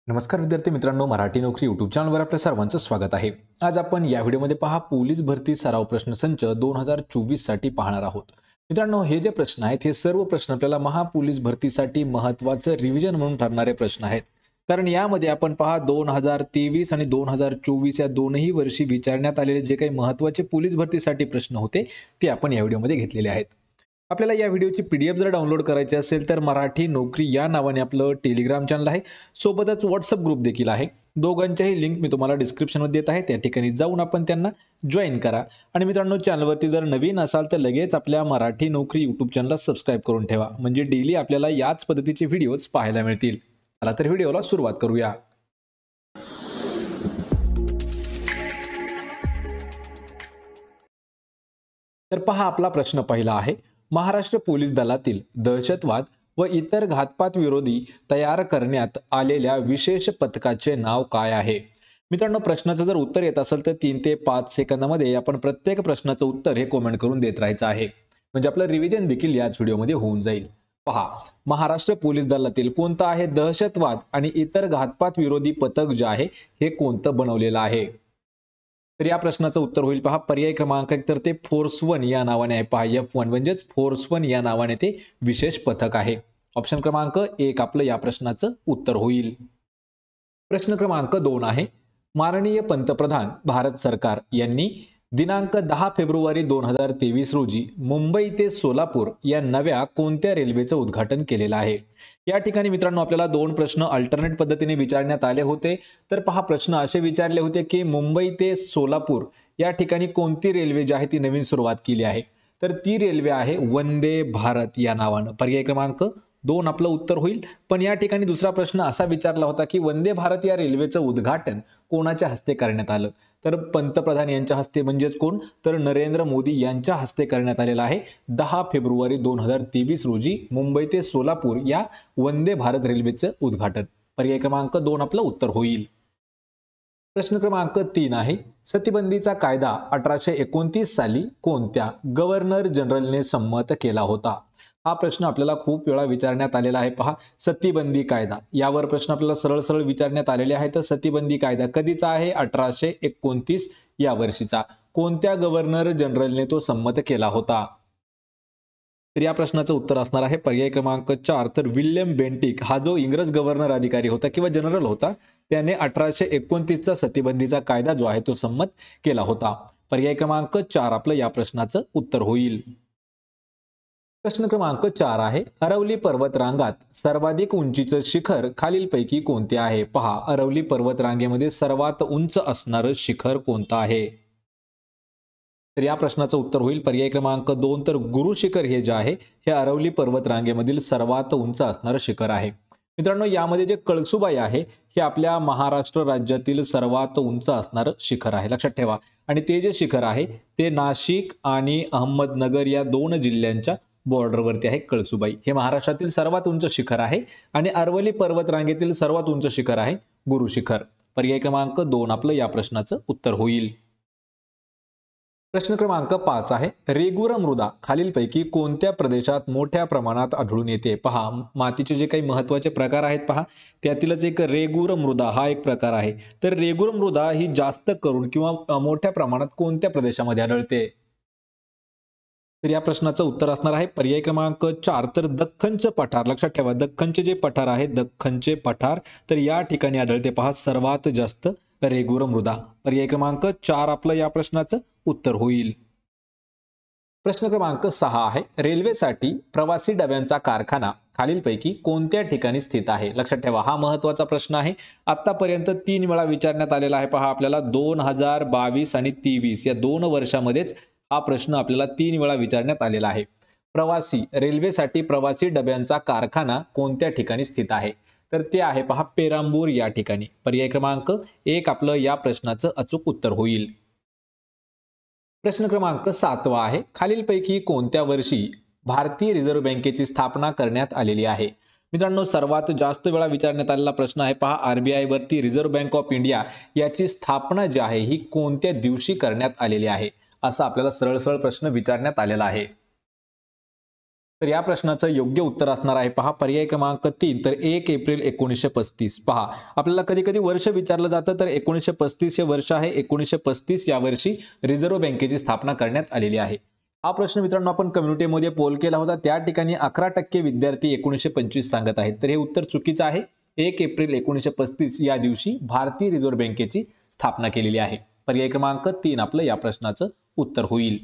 नमस्कार विद्यार्थी मित्रांनो, मराठी नोकरी यूट्यूब चॅनलवर आपल्या सर्वांचं स्वागत आहे। आज आपण या व्हिडिओमध्ये पोलीस भरती सराव प्रश्नसंच 2024 साठी पाहणार आहोत। मित्रांनो, हे जे प्रश्न आहेत हे सर्व प्रश्न आपल्याला महापोलीस भरतीसाठी महत्त्वाचं रिव्हिजन म्हणून ठरणारे प्रश्न आहेत। कारण यामध्ये आपण 2023 आणि 2024 या दोनही वर्षी विचारण्यात आलेले जे काही महत्त्वाचे पोलीस भरतीसाठी प्रश्न होते ते आपण या व्हिडिओमध्ये घेतलेले आहेत। आपल्याला या व्हिडिओची पीडीएफ जर डाउनलोड करायची असेल तर मराठी नोकरी या नावाने आपलं टेलिग्राम चॅनल आहे, सोबतच व्हॉट्सअप ग्रुप देखील आहे। दोघांच्याही लिंक मी तुम्हाला डिस्क्रिप्शनमध्ये देत आहे, त्या ठिकाणी जाऊन आपण त्यांना जॉईन करा। आणि मित्रांनो, चॅनलवरती जर नवीन असाल तर लगेच आपल्या मराठी नोकरी यूट्यूब चॅनलला सबस्क्राइब करून ठेवा, म्हणजे डेली आपल्याला याच पद्धतीचे व्हिडिओज पाहायला मिळतील। चला तर व्हिडिओला सुरुवात करूया। तर पहा, आपला प्रश्न पहिला आहे, महाराष्ट्र पोलीस दलातील दहशतवाद व इतर घातपात विरोधी तयार करण्यात आलेल्या विशेष पथकाचे नाव काय आहे? मित्रांनो, प्रश्नाचं जर उत्तर येत असेल तर 3 ते 5 सेकंदामध्ये आपण प्रत्येक प्रश्नाचं उत्तर हे कमेंट करून देत राहायचं आहे, म्हणजे आपलं रिव्हिजन देखील याच व्हिडिओमध्ये होऊन जाईल। पहा, महाराष्ट्र पोलीस दलातील कोणतं आहे दहशतवाद आणि इतर घातपात विरोधी पथक जे आहे हे कोणतं बनवलेलं आहे? तर या प्रश्नाचं उत्तर होईल पहा पर्याय क्रमांक 1, तर ते फोर्स 1 या नावाने आहे। पहा, F1 म्हणजेच फोर्स 1 या नावाने ते विशेष पथक आहे। ऑप्शन क्रमांक 1 आपलं या प्रश्नाचं उत्तर होईल। प्रश्न क्रमांक 2 आहे, माननीय पंतप्रधान भारत सरकार यांनी दिनांक 10 फेब्रुवारी 2023 रोजी मुंबई ते सोलापूर या नव्या कोणत्या रेल्वेचं उद्घाटन केलेलं आहे? या ठिकाणी मित्रांनो आपल्याला 2 प्रश्न अल्टरनेट पद्धतीने विचारण्यात आले होते। तर पहा, प्रश्न असे विचारले होते की मुंबई ते सोलापूर या ठिकाणी कोणती रेल्वे जी आहे ती नवीन सुरुवात केली आहे? तर ती रेल्वे आहे वंदे भारत या नावानं। पर्याय क्रमांक 2 आपलं उत्तर होईल। पण या ठिकाणी दुसरा प्रश्न असा विचारला होता की वंदे भारत या रेल्वेचं उद्घाटन कोणाच्या हस्ते करण्यात आलं? तर पंतप्रधान यांच्या हस्ते, म्हणजेच कोण, तर नरेंद्र मोदी यांच्या हस्ते करण्यात आलेला आहे 10 फेब्रुवारी 2023 रोजी मुंबई ते सोलापूर या वंदे भारत रेल्वेचं उद्घाटन। पर्याय क्रमांक 2 आपलं उत्तर होईल। प्रश्न क्रमांक 3 आहे, सतीबंदीचा कायदा 1829 साली कोणत्या गव्हर्नर जनरलने संमत केला होता? हा प्रश्न आपल्याला खूप वेळा विचारण्यात आलेला आहे। पहा, सतीबंदी कायदा यावर प्रश्न आपल्याला सरळ सरळ विचारण्यात आलेले आहे। तर सतीबंदी कायदा कधीचा आहे? 1829 या वर्षीचा। कोणत्या गव्हर्नर जनरलने तो संमत केला होता? तर या प्रश्नाचं उत्तर असणार आहे पर्याय क्रमांक 4, तर विल्यम बेंटिक हा जो इंग्रज गव्हर्नर अधिकारी होता किंवा जनरल होता, त्याने 1829 चा सतीबंदीचा कायदा जो आहे तो संमत केला होता। पर्याय क्रमांक 4 आपलं या प्रश्नाचं उत्तर होईल। प्रश्न क्रमांक 4 आहे, अरवली पर्वत रांगात सर्वाधिक उंचीचं शिखर खालीलपैकी कोणते आहे? पहा, अरवली पर्वत रांगेमध्ये सर्वात उंच असणारं शिखर कोणतं आहे? तर या प्रश्नाचं उत्तर होईल पर्याय क्रमांक 2, तर गुरु शिखर हे जे आहे हे अरवली पर्वत रांगेमधील सर्वात उंच असणारं शिखर आहे। मित्रांनो, यामध्ये जे कळसुबाई आहे हे आपल्या महाराष्ट्र राज्यातील सर्वात उंच असणारं शिखर आहे, लक्षात ठेवा। आणि ते जे शिखर आहे ते नाशिक आणि अहमदनगर या 2 जिल्ह्यांच्या बॉर्डरवरती आहे। कळसुबाई हे महाराष्ट्रातील सर्वात उंच शिखर आहे आणि अरवली पर्वत रांगेतील सर्वात उंच शिखर आहे गुरु शिखर। पर्याय क्रमांक 2 आपलं या प्रश्नाचं उत्तर होईल। प्रश्न क्रमांक 5 आहे, रेगुर मृदा खालीलपैकी कोणत्या प्रदेशात मोठ्या प्रमाणात आढळून येते? पहा, मातीचे जे काही महत्त्वाचे प्रकार आहेत पहा, त्यातीलच एक रेगुर मृदा हा एक प्रकार आहे। तर रेगुर मृदा ही जास्त करून किंवा मोठ्या प्रमाणात कोणत्या प्रदेशामध्ये आढळते? तर या प्रश्नाचं उत्तर असणार आहे पर्याय क्रमांक 4, तर दख्खनचं पठार। लक्षात ठेवा, दख्खनचे जे पठार आहे, दख्खनचे पठार, तर या ठिकाणी आढळते पहा सर्वात जास्त रेगुर मृदा। पर्याय क्रमांक 4 आपलं या प्रश्नाचं उत्तर होईल। प्रश्न क्रमांक 6 आहे, रेल्वेसाठी प्रवासी डब्यांचा कारखाना खालीलपैकी कोणत्या ठिकाणी स्थित आहे? लक्षात ठेवा, हा महत्त्वाचा प्रश्न आहे। आतापर्यंत 3 वेळा विचारण्यात आलेला आहे। पहा, आपल्याला 2022 आणि 23 या 2 वर्षामध्येच हा प्रश्न आपल्याला 3 वेळा विचारण्यात आलेला आहे। रेल्वेसाठी प्रवासी डब्यांचा कारखाना कोणत्या ठिकाणी स्थित आहे? तर ते आहे पहा पेरांबूर या ठिकाणी। पर्याय क्रमांक 1 आपलं या प्रश्नाचं अचूक उत्तर होईल। प्रश्न क्रमांक 7 आहे, खालीलपैकी कोणत्या वर्षी भारतीय रिझर्व्ह बँकेची स्थापना करण्यात आलेली आहे? मित्रांनो, सर्वात जास्त वेळा विचारण्यात आलेला प्रश्न आहे पहा, आरबीआय वरती रिझर्व्ह बँक ऑफ इंडिया याची स्थापना जी आहे ही कोणत्या दिवशी करण्यात आलेली आहे? असा आपल्याला सरळ सरळ प्रश्न विचारण्यात आलेला आहे। तर या प्रश्नाचं योग्य उत्तर असणार आहे पहा पर्याय क्रमांक 3 तर 1 एप्रिल 1935. पहा आपल्याला कधी कधी वर्ष विचारलं जातं तर 1935 हे वर्ष आहे. 1935 या वर्षी रिझर्व्ह बँकेची स्थापना करण्यात आलेली आहे. हा प्रश्न मित्रांनो आपण कम्युनिटीमध्ये पोल केला होता. त्या ठिकाणी 11% विद्यार्थी 1925 सांगत आहेत. तर हे उत्तर चुकीचं आहे. 1 एप्रिल 1935 या दिवशी भारतीय रिझर्व्ह बँकेची स्थापना केलेली आहे. पर्याय क्रमांक 3 आपलं या प्रश्नाचं उत्तर होईल.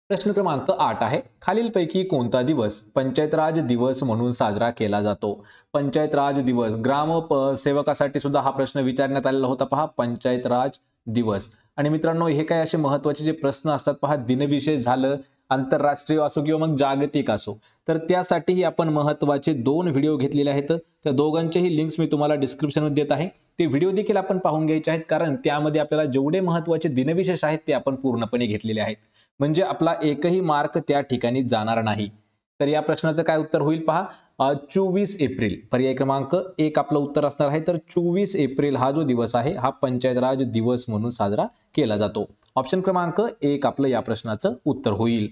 प्रश्न क्रमांक 8 आहे. खालीलपैकी कोणता दिवस पंचायत राज दिवस म्हणून साजरा केला जातो? पंचायत राज दिवस ग्राम सेवकासाठी सुद्धा हा प्रश्न विचारण्यात आलेला होता. पहा पंचायत राज दिवस. आणि मित्रांनो हे काय असे महत्त्वाचे जे प्रश्न असतात पहा दिनविशेष झालं आंतरराष्ट्रीय असो किंवा मग जागतिक असो तर त्यासाठीही आपण महत्त्वाचे 2 व्हिडिओ घेतलेले आहेत. त्या दोघांचेही लिंक्स मी तुम्हाला डिस्क्रिप्शनमध्ये देत आहे. ते व्हिडिओ देखील आपण पाहून घ्यायचे आहेत कारण त्यामध्ये आपल्याला जेवढे महत्त्वाचे दिनविशेष आहेत ते आपण पूर्णपणे घेतलेले आहेत. म्हणजे आपला एकही मार्क त्या ठिकाणी जाणार नाही. तर या प्रश्नाचं काय उत्तर होईल पहा 24 एप्रिल. पर्याय क्रमांक 1 आपलं उत्तर असणार आहे. तर 24 एप्रिल हा जो दिवस आहे हा पंचायत राज दिवस म्हणून साजरा केला जातो. ऑप्शन क्रमांक 1 आपलं या प्रश्नाचं उत्तर होईल.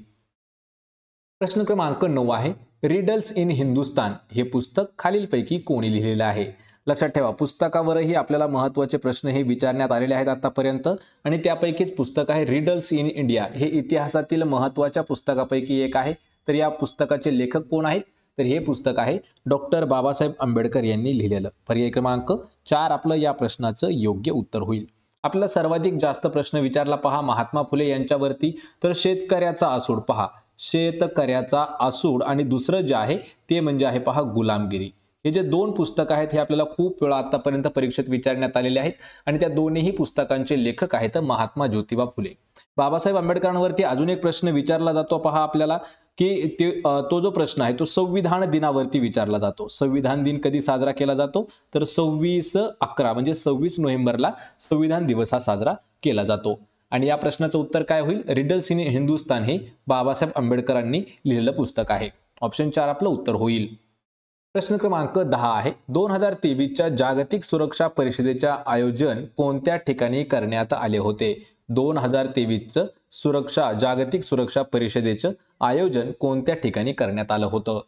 प्रश्न क्रमांक 9 आहे. रिडल्स इन हिंदुस्तान हे पुस्तक खालीलपैकी कोणी लिहिलेलं आहे? लक्षात ठेवा पुस्तकावरही आपल्याला महत्त्वाचे प्रश्न हे विचारण्यात आलेले आहेत आतापर्यंत आणि त्यापैकीच पुस्तक आहे रिडल्स इन इंडिया. हे इतिहासातील महत्त्वाच्या पुस्तकापैकी एक आहे. तर या पुस्तकाचे लेखक कोण आहेत? तर हे पुस्तक आहे डॉक्टर बाबासाहेब आंबेडकर यांनी लिहिलेलं. पर्याय क्रमांक 4 आपलं या प्रश्नाचं योग्य उत्तर होईल. आपल्याला सर्वाधिक जास्त प्रश्न विचारला पहा महात्मा फुले यांच्यावरती. तर शेतकऱ्याचा आसूड पहा शेतकऱ्याचा आसूड आणि दुसरं जे आहे ते म्हणजे आहे पहा गुलामगिरी. हे जे 2 पुस्तक आहेत हे आपल्याला खूप वेळा आतापर्यंत परीक्षेत विचारण्यात आलेले आहेत आणि त्या दोन्ही पुस्तकांचे लेखक आहेत महात्मा ज्योतिबा फुले. बाबासाहेब आंबेडकरांवरती अजून एक प्रश्न विचारला जातो पहा आपल्याला की तो जो प्रश्न आहे तो संविधान दिनावरती विचारला जातो. संविधान दिन कधी साजरा केला जातो? तर 26/11 म्हणजे 26 नोव्हेंबरला संविधान दिवस हा साजरा केला जातो. आणि या प्रश्नाचं उत्तर काय होईल? रिडल्स इन हिंदुस्तान हे बाबासाहेब आंबेडकरांनी लिहिलेलं पुस्तक आहे. ऑप्शन 4 आपलं उत्तर होईल. प्रश्न क्रमांक 10 आहे. 2023च्या जागतिक सुरक्षा परिषदेचे आयोजन कोणत्या ठिकाणी करण्यात आले होते? 2023चं जागतिक सुरक्षा परिषदेचं आयोजन कोणत्या ठिकाणी करण्यात आलं होतं?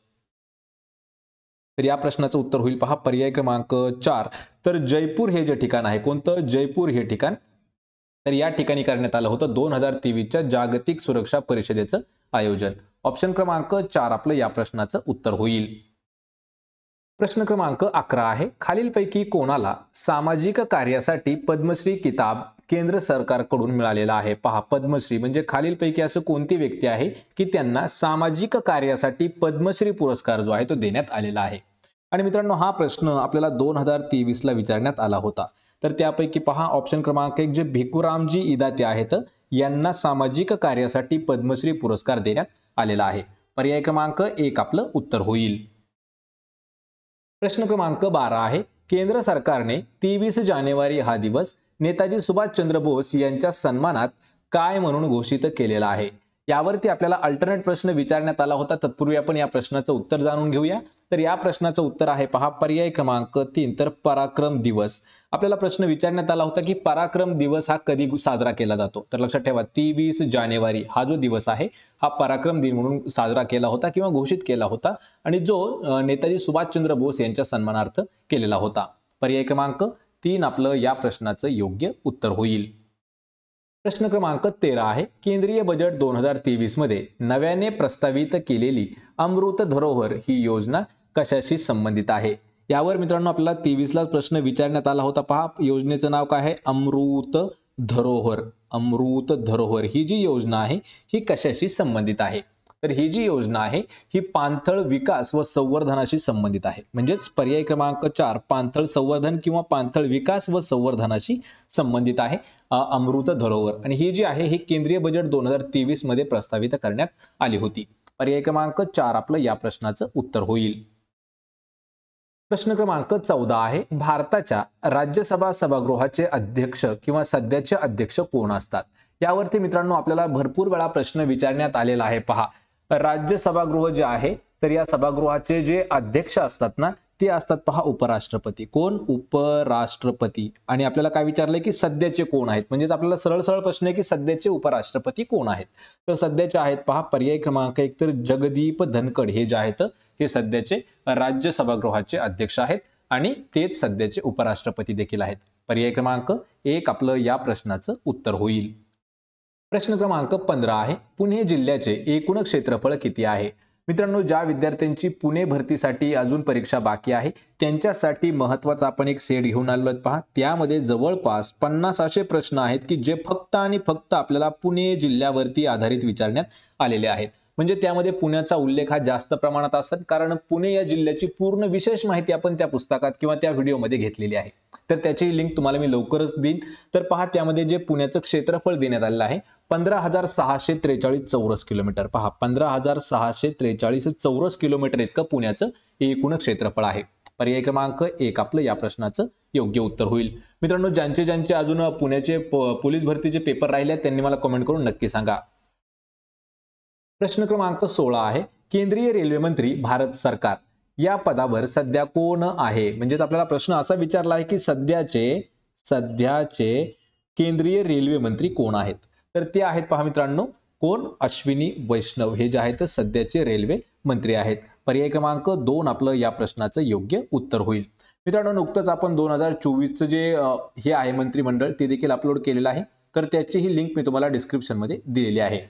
तर या प्रश्नाचं उत्तर होईल पहा पर्याय क्रमांक 4 तर जयपूर हे जे ठिकाण आहे कोणतं? जयपूर हे ठिकाण. तर या ठिकाणी करण्यात आलं होतं 2023च्या जागतिक सुरक्षा परिषदेचं आयोजन. ऑप्शन क्रमांक 4 आपलं या प्रश्नाचं उत्तर होईल. प्रश्न क्रमांक 11 आहे. खालीलपैकी कोणाला सामाजिक कार्यासाठी पद्मश्री किताब केंद्र सरकारकडून मिळालेला आहे? पहा पद्मश्री म्हणजे खालीलपैकी असं कोणती व्यक्ती आहे की त्यांना सामाजिक कार्यासाठी पद्मश्री पुरस्कार जो आहे तो देण्यात आलेला आहे. आणि मित्रांनो हा प्रश्न आपल्याला 2023ला विचारण्यात आला होता. तर त्यापैकी पहा ऑप्शन क्रमांक 1 जे भिकुरामजी इदाते आहेत यांना सामाजिक कार्यासाठी पद्मश्री पुरस्कार देण्यात आलेला आहे. पर्याय क्रमांक 1 आपलं उत्तर होईल. प्रश्न क्रमांक 12 आहे. केंद्र सरकारने 23 जानेवारी हा दिवस नेताजी सुभाषचंद्र बोस यांच्या सन्मानात काय म्हणून घोषित केलेला आहे? यावरती आपल्याला अल्टरनेट प्रश्न विचारण्यात आला होता. तत्पूर्वी आपण या प्रश्नाचं उत्तर जाणून घेऊया. तर या प्रश्नाचं उत्तर आहे पहा पर्याय क्रमांक 3 तर पराक्रम दिवस. आपल्याला प्रश्न विचारण्यात आला होता की पराक्रम दिवस हा कधी साजरा केला जातो? तर लक्षात ठेवा 23 जानेवारी हा जो दिवस आहे हा पराक्रम दिन म्हणून साजरा केला होता किंवा घोषित केला होता आणि जो नेताजी सुभाषचंद्र बोस यांच्या सन्मानार्थ केलेला होता. पर्याय क्रमांक 3 आपलं या प्रश्नाचं योग्य उत्तर होईल. प्रश्न क्रमांक 13 आहे. केंद्रीय बजेट 2023 मध्ये नव्याने प्रस्तावित केलेली अमृत धरोहर ही योजना कशाशी संबंधित आहे? यावर मित्रांनो आपल्याला 23ला प्रश्न विचारण्यात आला होता. पहा योजनेचं नाव काय आहे? अमृत धरोहर. अमृत धरोहर ही जी योजना आहे ही कशाशी संबंधित आहे? तर ही जी योजना आहे ही पाणथळ विकास व संवर्धनाशी संबंधित आहे. म्हणजेच पर्याय क्रमांक 4 पाणथळ संवर्धन किंवा पाणथळ विकास व संवर्धनाशी संबंधित आहे अमृत धरोहर. आणि ही जी आहे ही केंद्रीय बजेट 2023 मध्ये प्रस्तावित करण्यात आली होती. पर्याय क्रमांक 4 आपलं या प्रश्नाचं उत्तर होईल. प्रश्न क्रमांक 14 आहे. भारताच्या राज्यसभा सभागृहाचे अध्यक्ष किंवा सध्याचे अध्यक्ष कोण असतात? यावरती मित्रांनो आपल्याला भरपूर वेळा प्रश्न विचारण्यात आलेला आहे. पहा राज्यसभागृह जे आहे तर या सभागृहाचे जे अध्यक्ष असतात ना ते असतात पहा उपराष्ट्रपती. कोण? उपराष्ट्रपती. आणि आपल्याला काय विचारलंय की सध्याचे कोण आहेत, म्हणजेच आपल्याला सरळ सरळ प्रश्न आहे की सध्याचे उपराष्ट्रपती कोण आहेत. तर सध्याचे आहेत पहा पर्याय क्रमांक 1 तर जगदीप धनखड हे जे आहेत हे सध्याचे राज्यसभागृहाचे अध्यक्ष आहेत आणि तेच सध्याचे उपराष्ट्रपती देखील आहेत. पर्याय क्रमांक 1 आपलं या प्रश्नाचं उत्तर होईल. प्रश्न क्रमांक 15 आहे पुणे जिल्ह्याचे एकूण क्षेत्रफळ किती आहे? मित्रांनो, ज्या विद्यार्थ्यांची पुणे भरतीसाठी अजून परीक्षा बाकी आहे त्यांच्यासाठी महत्त्वाचा आपण एक सेट घेऊन आलो आहोत पहा. त्यामध्ये जवळपास 50 असे प्रश्न आहेत की जे फक्त आणि फक्त आपल्याला पुणे जिल्ह्यावरती आधारित विचारण्यात आलेले आहेत. म्हणजे त्यामध्ये पुण्याचा उल्लेख हा जास्त प्रमाणात असतात कारण पुणे या जिल्ह्याची पूर्ण विशेष माहिती आपण त्या पुस्तकात किंवा त्या व्हिडिओमध्ये घेतलेली आहे. तर त्याची लिंक तुम्हाला मी लवकरच देईन. तर पहा त्यामध्ये जे पुण्याचं क्षेत्रफळ देण्यात आलेलं आहे 15,643 चौरस किलोमीटर. पहा 15,643 चौरस किलोमीटर इतकं पुण्याचं एकूण क्षेत्रफळ आहे. पर्याय क्रमांक 1 आपलं या प्रश्नाचं योग्य उत्तर होईल. मित्रांनो, ज्यांचे अजून पुण्याचे पोलीस भरतीचे पेपर राहिले त्यांनी मला कमेंट करून नक्की सांगा. प्रश्न क्रमांक 16 आहे केंद्रीय रेल्वे मंत्री भारत सरकार या पदावर सध्या कोण आहे? म्हणजेच आपल्याला प्रश्न असा विचारला आहे की सध्याचे केंद्रीय रेल्वे मंत्री कोण आहेत? तर ते आहेत पहा मित्रांनो कोण? अश्विनी वैष्णव हे जे आहेत सध्याचे रेल्वे मंत्री आहेत. पर्याय क्रमांक 2 आपलं या प्रश्नाचं योग्य उत्तर होईल. मित्रांनो, नुकतंच आपण 2024चं जे हे आहे मंत्रिमंडळ ते देखील अपलोड केलेलं आहे. तर त्याची ही लिंक मी तुम्हाला डिस्क्रिप्शन मध्ये दिलेली आहे.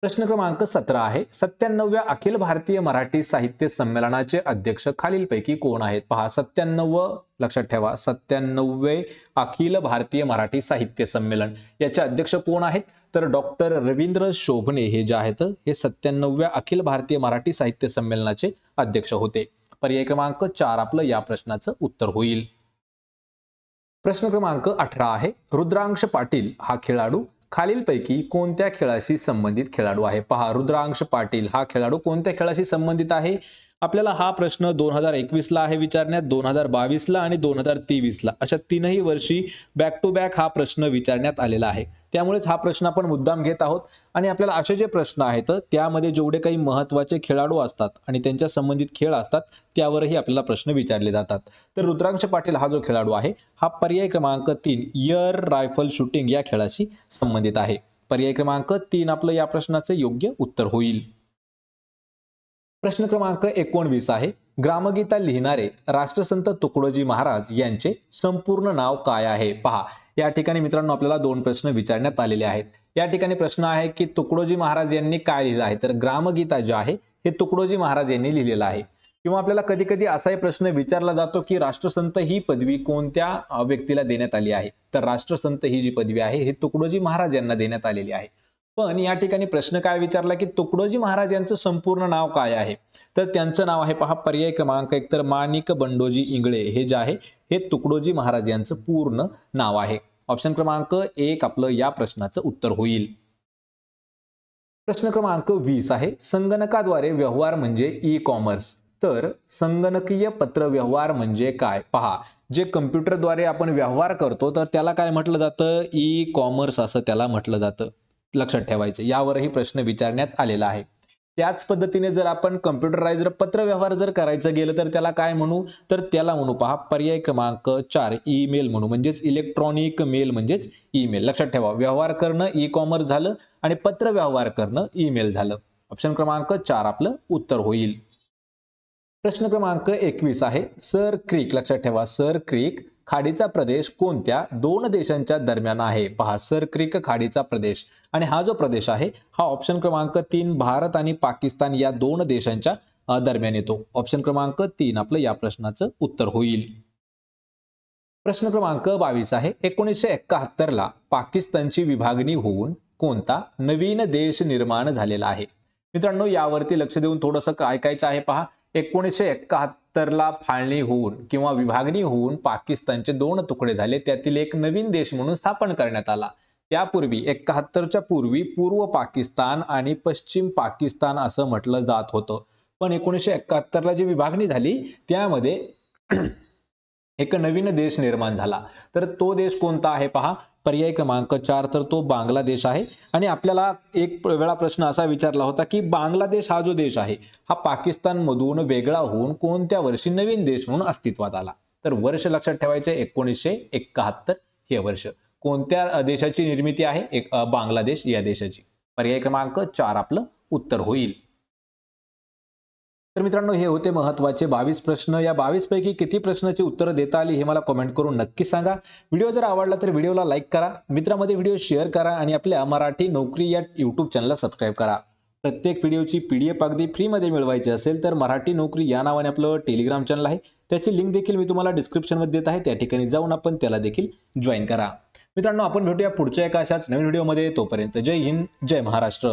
प्रश्न क्रमांक 17 आहे 97व्या अखिल भारतीय मराठी साहित्य संमेलनाचे अध्यक्ष खालीलपैकी कोण आहेत? पहा 97 लक्षात ठेवा 97वे अखिल भारतीय मराठी साहित्य संमेलन याचे अध्यक्ष कोण आहेत? तर डॉक्टर रवींद्र शोभणे हे जे आहेत हे 97व्या अखिल भारतीय मराठी साहित्य संमेलनाचे अध्यक्ष होते. पर्याय क्रमांक 4 आपलं या प्रश्नाचं उत्तर होईल. प्रश्न क्रमांक 18 आहे रुद्रांश पाटील हा खेळाडू खालीलपैकी कोणत्या खेळाशी संबंधित खेळाडू आहे? पहा रुद्रांश पाटील हा खेळाडू कोणत्या खेळाशी संबंधित आहे? आपल्याला हा प्रश्न 2021 ला आहे विचारण्यात, 2022 ला आणि 2023 ला अशा तीनही वर्षी बॅक टू बॅक हा प्रश्न विचारण्यात आलेला आहे. त्यामुळेच हा प्रश्न आपण मुद्दाम घेत आहोत आणि आपल्याला असे जे प्रश्न आहेत त्यामध्ये जेवढे काही महत्त्वाचे खेळाडू असतात आणि त्यांच्या संबंधित खेळ असतात त्यावरही आपल्याला प्रश्न विचारले जातात. तर रुद्रांश पाटील हा जो खेळाडू आहे हा पर्याय क्रमांक 3 एअर रायफल शूटिंग या खेळाशी संबंधित आहे. पर्याय क्रमांक 3 आपलं या प्रश्नाचे योग्य उत्तर होईल. प्रश्न क्रमांक 19 आहे ग्रामगीता लिहिणारे राष्ट्रसंत तुकडोजी महाराज यांचे संपूर्ण नाव काय आहे? पहा या ठिकाणी मित्रांनो आपल्याला 2 प्रश्न विचारण्यात आलेले आहेत. या ठिकाणी प्रश्न आहे की तुकडोजी महाराज यांनी काय लिहिलं आहे? तर ग्रामगीता जे आहे हे तुकडोजी महाराज यांनी लिहिलेलं आहे. किंवा आपल्याला कधी कधी असाही प्रश्न विचारला जातो की राष्ट्रसंत ही पदवी कोणत्या व्यक्तीला देण्यात आली आहे? तर राष्ट्रसंत ही जी पदवी आहे ही तुकडोजी महाराज यांना देण्यात आलेली आहे. पण या ठिकाणी प्रश्न काय विचारला की तुकडोजी महाराज यांचं संपूर्ण नाव काय आहे? तर त्यांचं नाव आहे पहा पर्याय क्रमांक 1 तर माणिक बंडोजी इंगळे हे जे आहे हे तुकडोजी महाराज यांचं पूर्ण नाव आहे. ऑप्शन क्रमांक 1 आपलं या प्रश्नाचं उत्तर होईल. प्रश्न क्रमांक 20 आहे संगणकाद्वारे व्यवहार म्हणजे ई कॉमर्स. तर संगणकीय पत्र व्यवहार म्हणजे काय? पहा जे कम्प्युटरद्वारे आपण व्यवहार करतो तर त्याला काय म्हटलं जातं? ई कॉमर्स असं त्याला म्हटलं जातं. लक्षात ठेवायचं, यावरही प्रश्न विचारण्यात आलेला आहे. त्याच पद्धतीने जर आपण कम्प्युटराइज्ड पत्र व्यवहार जर करायचं गेलं तर त्याला काय म्हणू? तर त्याला म्हणू पहा पर्याय क्रमांक 4 ईमेल म्हणू, म्हणजेच इलेक्ट्रॉनिक मेल म्हणजेच ईमेल. लक्षात ठेवा व्यवहार करणं ई कॉमर्स झालं आणि पत्र व्यवहार करणं ईमेल झालं. ऑप्शन क्रमांक 4 आपलं उत्तर होईल. प्रश्न क्रमांक 21 आहे सर क्रीक. लक्षात ठेवा सर क्रीक खाडीचा प्रदेश कोणत्या 2 देशांच्या दरम्यान आहे? पहा सर क्रीक खाडीचा प्रदेश आणि हा जो प्रदेश आहे हा ऑप्शन क्रमांक 3 भारत आणि पाकिस्तान या 2 देशांच्या दरम्यान येतो. ऑप्शन क्रमांक 3 आपलं या प्रश्नाचं उत्तर होईल. प्रश्न क्रमांक 22 आहे 1971 ला पाकिस्तानची विभागणी होऊन कोणता नवीन देश निर्माण झालेला आहे? मित्रांनो यावरती लक्ष देऊन थोडंसं ऐकायचं आहे. पहा 1971 ला फाळणी होऊन किंवा विभागणी होऊन पाकिस्तानचे 2 तुकडे झाले, त्यातील एक नवीन देश म्हणून स्थापन करण्यात आला. त्यापूर्वी 71च्या पूर्वी पूर्व पाकिस्तान आणि पश्चिम पाकिस्तान असं म्हटलं जात होतं. पण 1971 ला जी विभागणी झाली त्यामध्ये एक नवीन देश निर्माण झाला. तर तो देश कोणता आहे? पहा पर्याय क्रमांक 4 तर तो बांगलादेश आहे। आणि आपल्याला एक वेळा प्रश्न असा विचारला होता की बांगलादेश हा जो देश आहे हा पाकिस्तानमधून वेगळा होऊन कोणत्या वर्षी नवीन देश म्हणून अस्तित्वात आला? तर वर्ष लक्षात ठेवायचे 1971 हे वर्ष। कोणत्या देशाची निर्मिती आहे? बांगलादेश या देशाची। पर्याय क्रमांक 4 आपलं उत्तर होईल। तर मित्रांनो, हे होते महत्त्वाचे 22 प्रश्न। या 22 पैकी किती प्रश्नाची उत्तरं देता आली हे मला कमेंट करून नक्की सांगा। व्हिडिओ जर आवडला तर व्हिडिओला लाईक करा, मित्रांमध्ये व्हिडिओ शेअर करा आणि आपल्या मराठी नोकरी या YouTube चॅनलला सबस्क्राईब करा। प्रत्येक व्हिडिओची PDF अगदी फ्रीमध्ये मिळवायची असेल तर मराठी नोकरी या नावाने आपलं टेलिग्राम चॅनल आहे, त्याची लिंक देखील मी तुम्हाला डिस्क्रिप्शनमध्ये देत आहे, त्या ठिकाणी जाऊन आपण त्याला देखील जॉईन करा। मित्रांनो, आपण भेटूया पुढच्या एका अशाच नवीन व्हिडिओमध्ये। तोपर्यंत जय हिंद, जय महाराष्ट्र।